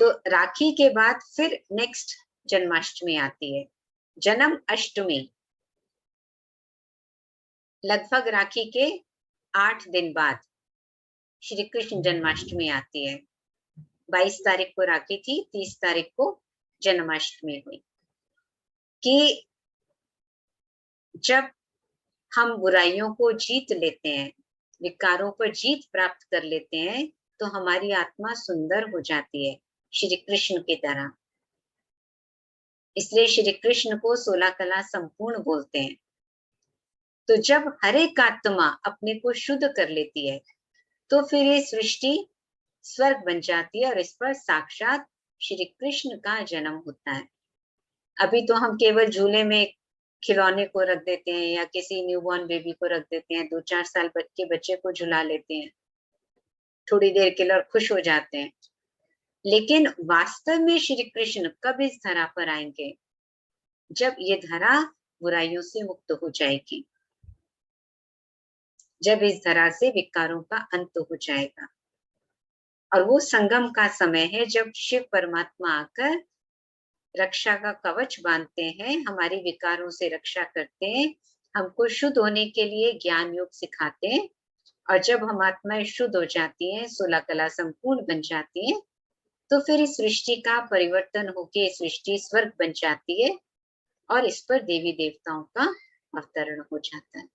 तो राखी के बाद फिर नेक्स्ट जन्माष्टमी आती है, जन्म अष्टमी। लगभग राखी के 8 दिन बाद श्री कृष्ण जन्माष्टमी आती है। 22 तारीख को राखी थी, 30 तारीख को जन्माष्टमी हुई। कि जब हम बुराइयों को जीत लेते हैं, विकारों पर जीत प्राप्त कर लेते हैं, तो हमारी आत्मा सुंदर हो जाती है, श्री कृष्ण की तरह। इसलिए श्री कृष्ण को 16 कला संपूर्ण बोलते हैं। तो जब हर एक आत्मा अपने को शुद्ध कर लेती है, तो फिर ये सृष्टि स्वर्ग बन जाती है और इस पर साक्षात श्री कृष्ण का जन्म होता है। अभी तो हम केवल झूले में खिलौने को रख देते हैं या किसी न्यूबॉर्न बेबी को रख देते हैं, 2-4 साल के बच्चे को झुला लेते हैं थोड़ी देर के लिए और खुश हो जाते हैं। लेकिन वास्तव में श्री कृष्ण कब इस धरा पर आएंगे? जब ये धरा बुराइयों से मुक्त हो जाएगी, जब इस धरा से विकारों का अंत हो जाएगा। और वो संगम का समय है जब शिव परमात्मा आकर रक्षा का कवच बांधते हैं, हमारी विकारों से रक्षा करते हैं, हमको शुद्ध होने के लिए ज्ञान योग सिखाते हैं। और जब हम आत्माएं शुद्ध हो जाती हैं, 16 कला संपूर्ण बन जाती हैं, तो फिर इस सृष्टि का परिवर्तन होके सृष्टि स्वर्ग बन जाती है और इस पर देवी देवताओं का अवतरण हो जाता है।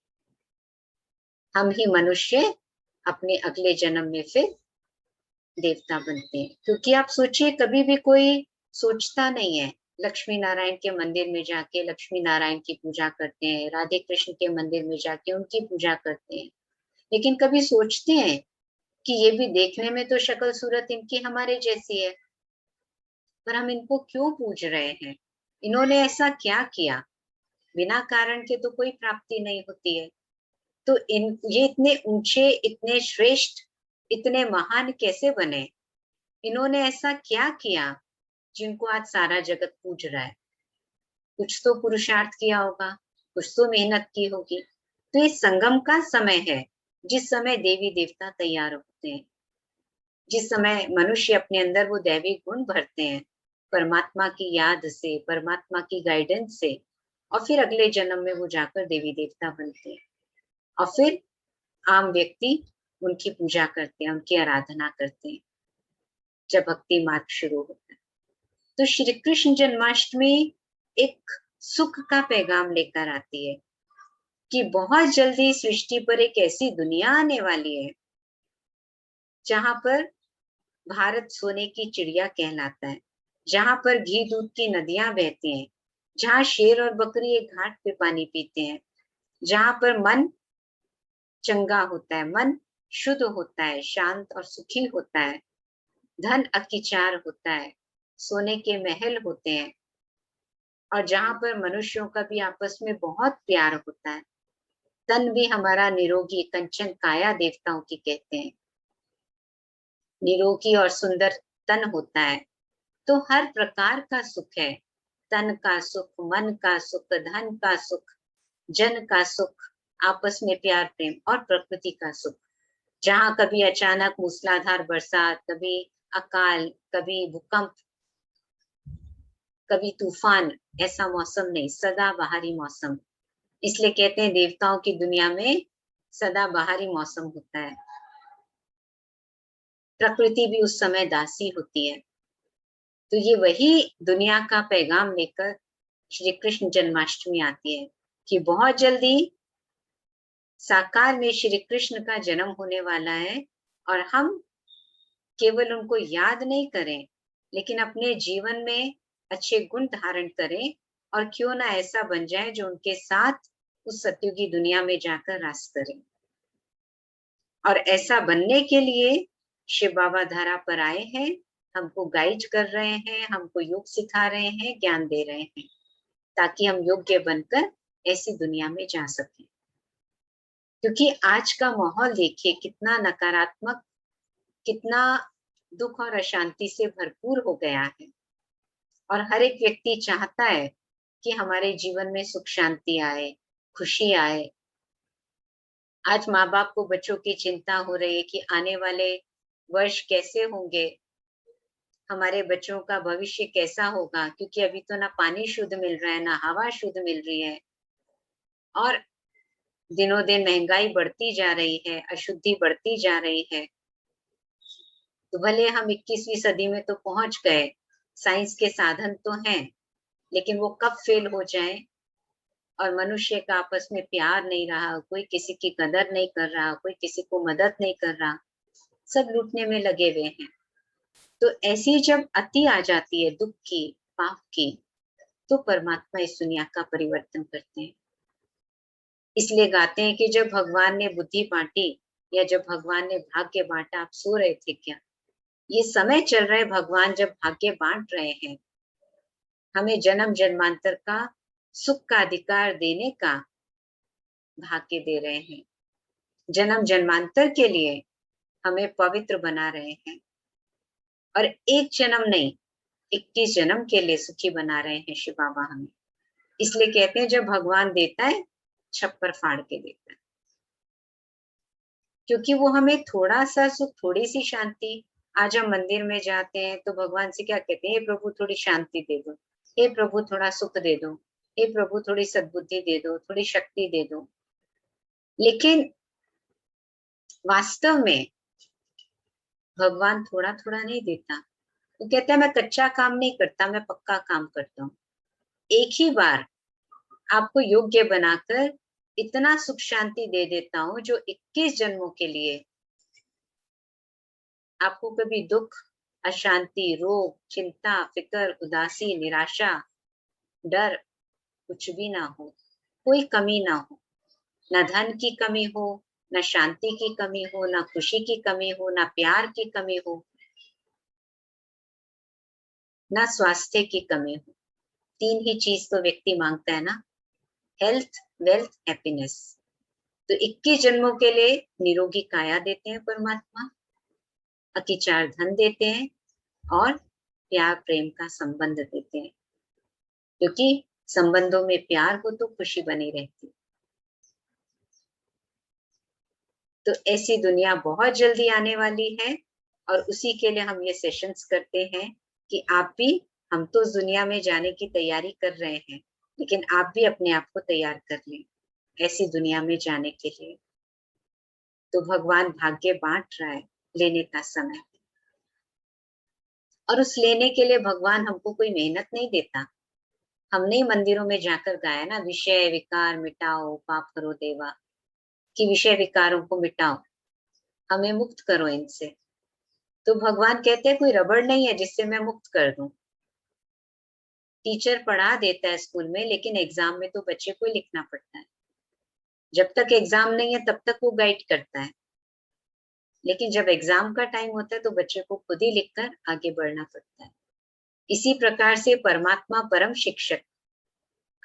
हम ही मनुष्य अपने अगले जन्म में फिर देवता बनते हैं। क्योंकि आप सोचिए, कभी भी कोई सोचता नहीं है लक्ष्मी नारायण के मंदिर में जाके लक्ष्मी नारायण की पूजा करते हैं, राधे कृष्ण के मंदिर में जाके उनकी पूजा करते हैं, लेकिन कभी सोचते हैं कि ये भी देखने में तो शक्ल सूरत इनकी हमारे जैसी है, पर हम इनको क्यों पूज रहे हैं? इन्होंने ऐसा क्या किया? बिना कारण के तो कोई प्राप्ति नहीं होती है। तो ये इतने ऊंचे, इतने श्रेष्ठ, इतने महान कैसे बने? इन्होंने ऐसा क्या किया जिनको आज सारा जगत पूज रहा है? कुछ तो पुरुषार्थ किया होगा, कुछ तो मेहनत की होगी। तो ये संगम का समय है, जिस समय देवी देवता तैयार होते हैं, जिस समय मनुष्य अपने अंदर वो दैवी गुण भरते हैं, परमात्मा की याद से, परमात्मा की गाइडेंस से, और फिर अगले जन्म में वो जाकर देवी देवता बनते हैं। और फिर आम व्यक्ति उनकी पूजा करते हैं, उनकी आराधना करते हैं, जब भक्ति मार्ग शुरू होता है। तो श्री कृष्ण जन्माष्टमी एक सुख का पैगाम लेकर आती है कि बहुत जल्दी सृष्टि पर एक ऐसी दुनिया आने वाली है जहां पर भारत सोने की चिड़िया कहलाता है, जहां पर घी दूध की नदियां बहती हैं, जहां शेर और बकरी एक घाट पे पानी पीते हैं, जहां पर मन चंगा होता है, मन शुद्ध होता है, शांत और सुखी होता है, धन अकिचार होता है, सोने के महल होते हैं, और जहां पर मनुष्यों का भी आपस में बहुत प्यार होता है। तन भी हमारा निरोगी, कंचन काया देवताओं की कहते हैं, निरोगी और सुंदर तन होता है, तो हर प्रकार का सुख है। तन का सुख, मन का सुख, धन का सुख, जन का सुख, आपस में प्यार प्रेम, और प्रकृति का सुख, जहां कभी अचानक मूसलाधार बरसात, कभी अकाल, कभी भूकंप, कभी तूफान, ऐसा मौसम नहीं, सदा बहारी मौसम। इसलिए कहते हैं देवताओं की दुनिया में सदा बहारी मौसम होता है। प्रकृति भी उस समय दासी होती है। तो ये वही दुनिया का पैगाम लेकर श्री कृष्ण जन्माष्टमी आती है कि बहुत जल्दी साकार में श्री कृष्ण का जन्म होने वाला है, और हम केवल उनको याद नहीं करें, लेकिन अपने जीवन में अच्छे गुण धारण करें, और क्यों ना ऐसा बन जाए जो उनके साथ उस सत्युगी दुनिया में जाकर रास करें। और ऐसा बनने के लिए शिव बाबा धरा पर आए हैं, हमको गाइड कर रहे हैं, हमको योग सिखा रहे हैं, ज्ञान दे रहे हैं, ताकि हम योग्य बनकर ऐसी दुनिया में जा सकें। क्योंकि आज का माहौल देखिए कितना नकारात्मक, कितना दुख और अशांति से भरपूर हो गया है, और हर एक व्यक्ति चाहता है कि हमारे जीवन में सुख शांति आए, खुशी आए। आज माँ बाप को बच्चों की चिंता हो रही है कि आने वाले वर्ष कैसे होंगे, हमारे बच्चों का भविष्य कैसा होगा, क्योंकि अभी तो ना पानी शुद्ध मिल रहा है, ना हवा शुद्ध मिल रही है और दिनों-दिन महँगाई बढ़ती जा रही है, अशुद्धि बढ़ती जा रही है। तो भले हम 21वीं सदी में तो पहुँच गए, साइंस के साधन तो हैं, लेकिन वो कब फ़ेल हो जाएँ और मनुष्य का आपस में प्यार नहीं रहा, कोई किसी की कदर नहीं कर रहा, कोई किसी को मदद नहीं कर रहा, सब लूटने में लगे हुए हैं। तो ऐसी जब अति आ जाती है दुःख की, पाप की, तो परमात्मा इस दुनिया का परिवर्तन करते हैं। इसलिए गाते हैं कि जब भगवान ने बुद्धि बाँटी या जब भगवान ने भाग्य बाँटा, आप सो रहे थे क्या? ये समय चल रहा है भगवान जब भाग्य बाँट रहे हैं, हमें जन्म-जन्मांतर का सुख का अधिकार देने का भाग्य दे रहे हैं। जन्म-जन्मांतर के लिए हमें पवित्र बना रहे हैं और एक जन्म नहीं, 21 जन्म के लिए सुखी बना रहे हैं शिव बाबा हमें। इसलिए कहते हैं जब भगवान देता है, छप्पर फाड़ के देता है। क्योंकि वो हमें थोड़ा-सा सुख, थोड़ी-सी शांति, आज हम मंदिर में जाते हैं तो भगवान से क्या कहते हैं, हे प्रभु थोड़ी शांति दे दो, हे प्रभु थोड़ा सुख दे दो, हे प्रभु थोड़ी सद्बुद्धि दे दो, थोड़ी शक्ति दे दो। लेकिन वास्तव में भगवान थोड़ा-थोड़ा नहीं देता। वो कहता है मैं कच्चा काम नहीं करता, मैं पक्का काम करता हूँ। एक ही बार आपको योग्य बनाकर इतना सुख शांति दे देता हूँ जो 21 जन्मों के लिए आपको कभी दुःख, अशांति, रोग, चिंता, फ़िक्र, उदासी, निराशा, डर कुछ भी ना हो, कोई कमी ना हो। ना धन की कमी हो, ना शांति की कमी हो, ना खुशी की कमी हो, ना प्यार की कमी हो, ना स्वास्थ्य की कमी हो। 3 ही चीज़ तो व्यक्ति माँगता है ना, हेल्थ, वेल्थ, हैप्पीनेस। तो 21 जन्मों के लिए निरोगी काया देते हैं परमात्मा, अतिचार धन देते हैं और प्यार प्रेम का संबंध देते हैं। क्योंकि संबंधों में प्यार हो तो खुशी बनी रहती। तो ऐसी दुनिया बहुत जल्दी आने वाली है और उसी के लिए हम ये सेशंस करते हैं कि आप भी, हम तो उस दुनिया में जाने की तैयारी कर रहे हैं, लेकिन आप भी अपने आप को तैयार कर लें, ऐसी दुनिया में जाने के लिए। तो भगवान भाग्य बाँट रहा है, लेने का समय है। और उस लेने के लिए भगवान हमको कोई मेहनत नहीं देता। हमने ही मंदिरों में जाकर गाया ना, विषय विकार मिटाओ, पाप करो देवा, कि विषय विकारों को मिटाओ, हमें मुक्त करो इनसे। तो भगवान कहते हैं कोई रबड़ नहीं है जिससे मैं मुक्त कर दूँ। टीचर पढ़ा देता है स्कूल में, लेकिन एग्ज़ाम में तो बच्चे को ही लिखना पड़ता है। जब तक एग्ज़ाम नहीं है तब तक वो गाइड करता है। लेकिन जब एग्ज़ाम का टाइम होता है तो बच्चे को खुद ही लिखकर आगे बढ़ना पड़ता है। इसी प्रकार से परमात्मा परम शिक्षक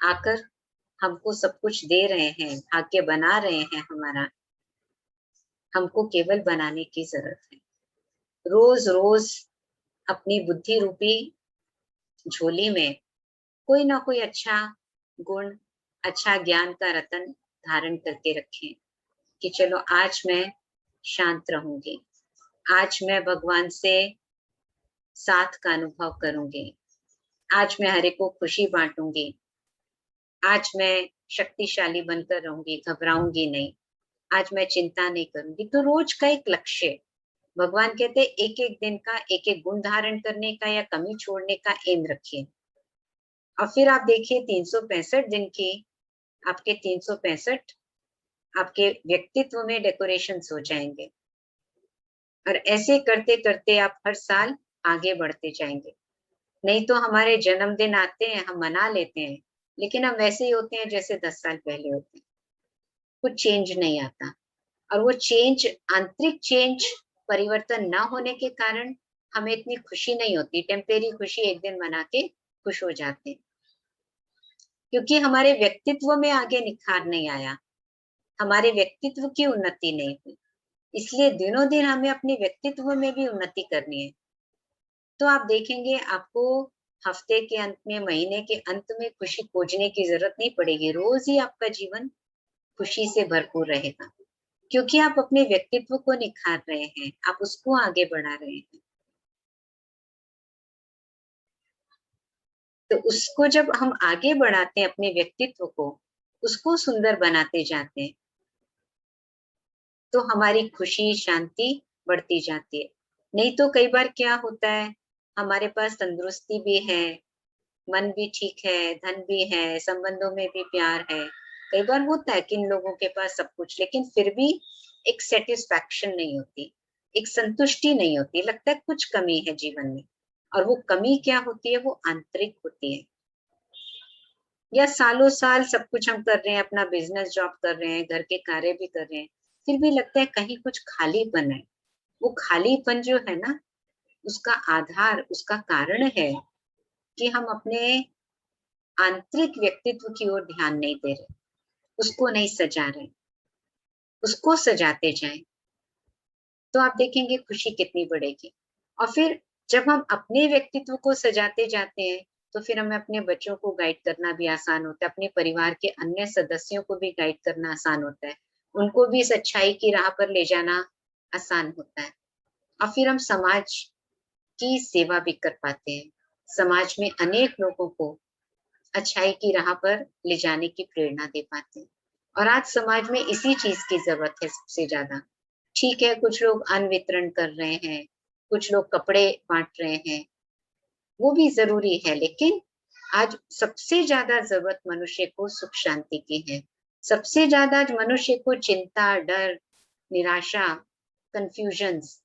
आकर हमको सब कुछ दे रहे हैं, भाग्य बना रहे हैं हमारा, हमको केवल बनाने की ज़रूरत है। रोज़-रोज़ अपनी बुद्धि रूपी झोली में कोई ना कोई अच्छा गुण, अच्छा ज्ञान का रतन धारण करके रखें कि चलो आज मैं शांत रहूँगी, आज मैं भगवान से साथ का अनुभव करूँगी, आज मैं हर एक को खुशी बाँटूँगी, आज मैं शक्तिशाली बनकर रहूँगी, घबराऊँगी नहीं, आज मैं चिंता नहीं करूँगी। तो रोज़ का एक लक्ष्य, भगवान कहते हैं एक-एक दिन का एक-एक गुण धारण करने का या कमी छोड़ने का एम रखिए। और फिर आप देखिए 365 दिन की आपके 365 आपके व्यक्तित्व में डेकोरेशंस हो जाएँगे और ऐसे करते-करते आप हर साल आगे बढ़ते जाएँगे। नहीं तो हमारे जन्मदिन आते हैं, हम मना लेते हैं, लेकिन हम वैसे ही होते हैं जैसे 10 साल पहले होते हैं। कुछ चेंज नहीं आता और वो चेंज, आंतरिक चेंज, परिवर्तन ना होने के कारण हमें इतनी खुशी नहीं होती, टेम्परेरी खुशी एक दिन मना के खुश हो जाते हैं। क्योंकि हमारे व्यक्तित्व में आगे निखार नहीं आया, हमारे व्यक्तित्व की उन्नति नहीं हुई। इसलिए दिनों-दिन हमें अपने व्यक्तित्व में भी उन्नति करनी है। तो आप देखेंगे आपको हफ्ते के अंत में, महीने के अंत में खुशी खोजने की ज़रूरत नहीं पड़ेगी, रोज़ ही आपका जीवन खुशी से भरपूर रहेगा। क्योंकि आप अपने व्यक्तित्व को निखार रहे हैं, आप उसको आगे बढ़ा रहे हैं। तो उसको जब हम आगे बढ़ाते हैं अपने व्यक्तित्व को, उसको सुंदर बनाते जाते हैं, तो हमारी खुशी, शांति बढ़ती जाती है। नहीं तो कई बार क्या होता है, हमारे पास तंदुरुस्ती भी है, मन भी ठीक है, धन भी है, संबंधों में भी प्यार है। कई बार होता है कि इन लोगों के पास सब कुछ, लेकिन फिर भी एक सैटिस्फैक्शन नहीं होती, एक संतुष्टि नहीं होती, लगता है कुछ कमी है जीवन में। और वो कमी क्या होती है, वो आंतरिक होती है। या सालों-साल सब कुछ हम कर रहे हैं, अपना बिज़नेस जॉब कर रहे हैं, घर के कार्य भी कर रहे हैं, फिर भी लगता है कहीं कुछ खालीपन है। वो खालीपन जो है ना, उसका आधार, उसका कारण है कि हम अपने आंतरिक व्यक्तित्व की ओर ध्यान नहीं दे रहे, उसको नहीं सजा रहे, उसको सजाते जाएँ, तो आप देखेंगे खुशी कितनी बढ़ेगी। और फिर जब हम अपने व्यक्तित्व को सजाते जाते हैं, तो फिर हमें अपने बच्चों को गाइड करना भी आसान होता है, अपने परिवार के अन्य सदस्यों को भी गाइड करना आसान होता है, उनको भी सच्चाई की राह पर ले जाना आसान होता है। और फिर हम समाज की सेवा भी कर पाते हैं, समाज में अनेक लोगों को अच्छाई की राह पर ले जाने की प्रेरणा दे पाते हैं। और आज समाज में इसी चीज़ की ज़रूरत है सबसे ज़्यादा। ठीक है, कुछ लोग अन्न वितरण कर रहे हैं, कुछ लोग कपड़े बाँट रहे हैं, वो भी ज़रूरी है, लेकिन आज सबसे ज़्यादा ज़रूरत मनुष्य को सुख शांति की है। सबसे ज़्यादा आज मनुष्य को चिंता, डर, निराशा, कन्फ्यूजन्स